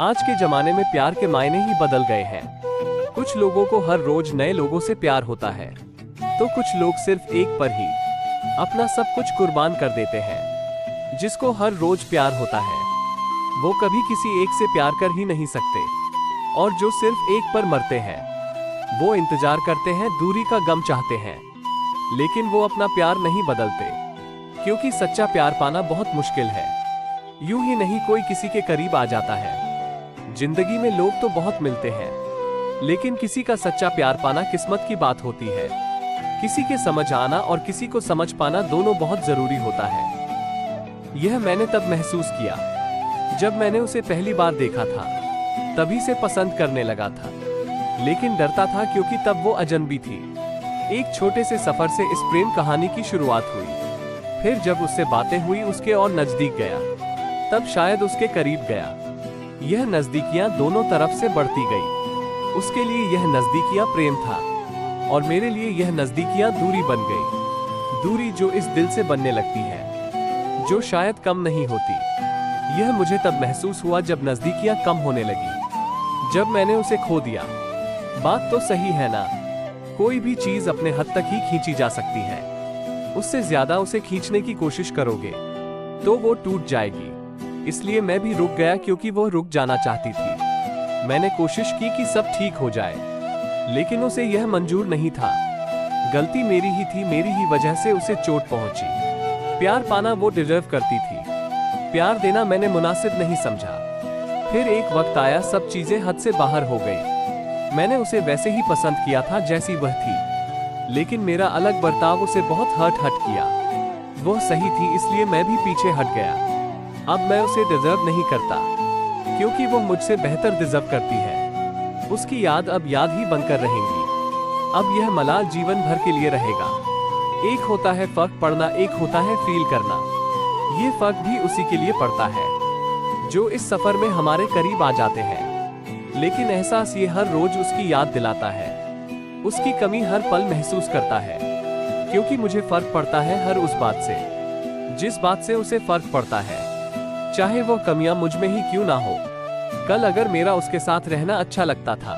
आज के जमाने में प्यार के मायने ही बदल गए हैं। कुछ लोगों को हर रोज नए लोगों से प्यार होता है, तो कुछ लोग सिर्फ एक पर ही अपना सब कुछ कुर्बान कर देते हैं। जिसको हर रोज प्यार होता है वो कभी किसी एक से प्यार कर ही नहीं सकते, और जो सिर्फ एक पर मरते हैं वो इंतजार करते हैं, दूरी का गम चाहते हैं, लेकिन वो अपना प्यार नहीं बदलते, क्योंकि सच्चा प्यार पाना बहुत मुश्किल है। यूं ही नहीं कोई किसी के करीब आ जाता है। जिंदगी में लोग तो बहुत मिलते हैं, लेकिन किसी का सच्चा प्यार पाना किस्मत की बात होती है। किसी के समझ आना और किसी को समझ पाना दोनों बहुत जरूरी होता है। यह मैंने तब महसूस किया जब मैंने उसे पहली बार देखा था। तभी से पसंद करने लगा था, लेकिन डरता था क्योंकि तब वो अजनबी थी। एक छोटे से सफर से इस प्रेम कहानी की शुरुआत हुई। फिर जब उससे बातें हुई, उसके और नजदीक गया, तब शायद उसके करीब गया। यह नजदीकियां दोनों तरफ से बढ़ती गई। उसके लिए यह नजदीकियां प्रेम था और मेरे लिए यह नजदीकियां दूरी बन गई। दूरी जो इस दिल से बनने लगती है, जो शायद कम नहीं होती। यह मुझे तब महसूस हुआ जब नजदीकियां कम होने लगी, जब मैंने उसे खो दिया। बात तो सही है ना, कोई भी चीज अपने हद तक ही खींची जा सकती है। उससे ज्यादा उसे खींचने की कोशिश करोगे तो वो टूट जाएगी। इसलिए मैं भी रुक गया, क्योंकि वो रुक जाना चाहती थी। मैंने कोशिश की कि सब ठीक हो जाए, लेकिन उसे यह मंजूर नहीं था। गलती मेरी ही थी, मेरी ही वजह से उसे चोट पहुंची। प्यार पाना वो डिजर्व करती थी, प्यार देना मैंने मुनासिब नहीं समझा। फिर एक वक्त आया, सब चीजें हद से बाहर हो गई। मैंने उसे वैसे ही पसंद किया था जैसी वह थी, लेकिन मेरा अलग बर्ताव उसे बहुत हट किया। वह सही थी, इसलिए मैं भी पीछे हट गया। अब मैं उसे डिजर्व नहीं करता, क्योंकि वो मुझसे बेहतर डिजर्व करती है। उसकी याद अब याद ही बनकर रहेंगी। अब यह मलाल जीवन भर के लिए रहेगा। एक होता है फर्क पड़ना, एक होता है फील करना। ये फर्क भी उसी के लिए पड़ता है जो इस सफर में हमारे करीब आ जाते हैं, लेकिन एहसास ये हर रोज उसकी याद दिलाता है। उसकी कमी हर पल महसूस करता है, क्योंकि मुझे फर्क पड़ता है हर उस बात से जिस बात से उसे फर्क पड़ता है, चाहे वो कमियां मुझ में ही क्यों ना हो। कल अगर मेरा उसके साथ रहना अच्छा लगता था,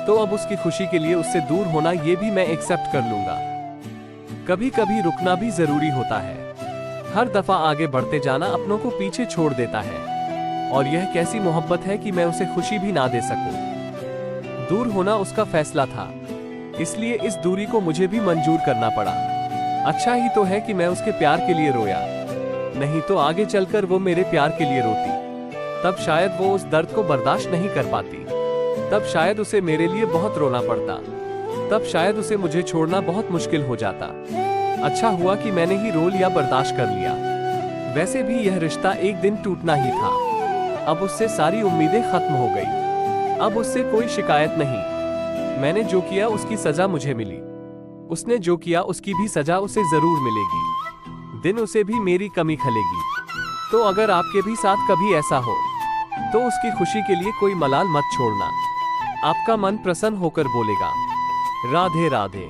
तो अब उसकी खुशी के लिए उससे दूर होना ये भी मैं एक्सेप्ट कर लूंगा। कभी कभी रुकना भी जरूरी होता है। हर दफा आगे बढ़ते जाना अपनों को पीछे छोड़ देता है, और यह कैसी मोहब्बत है कि मैं उसे खुशी भी ना दे सकूं। दूर होना उसका फैसला था, इसलिए इस दूरी को मुझे भी मंजूर करना पड़ा। अच्छा ही तो है कि मैं उसके प्यार के लिए रोया, नहीं तो आगे चलकर वो मेरे प्यार के लिए रोती। तब शायद वो उस दर्द को बर्दाश्त नहीं कर पाती। तब शायद उसे मेरे लिए बहुत रोना पड़ता। तब शायद उसे मुझे छोड़ना बहुत मुश्किल हो जाता। अच्छा हुआ कि मैंने ही रो लिया, बर्दाश्त कर लिया। वैसे भी यह रिश्ता एक दिन टूटना ही था। अब उससे सारी उम्मीदें खत्म हो गई। अब उससे कोई शिकायत नहीं। मैंने जो किया उसकी सजा मुझे मिली, उसने जो किया उसकी भी सजा उसे जरूर मिलेगी। दिन उसे भी मेरी कमी खलेगी। तो अगर आपके भी साथ कभी ऐसा हो, तो उसकी खुशी के लिए कोई मलाल मत छोड़ना। आपका मन प्रसन्न होकर बोलेगा, राधे राधे।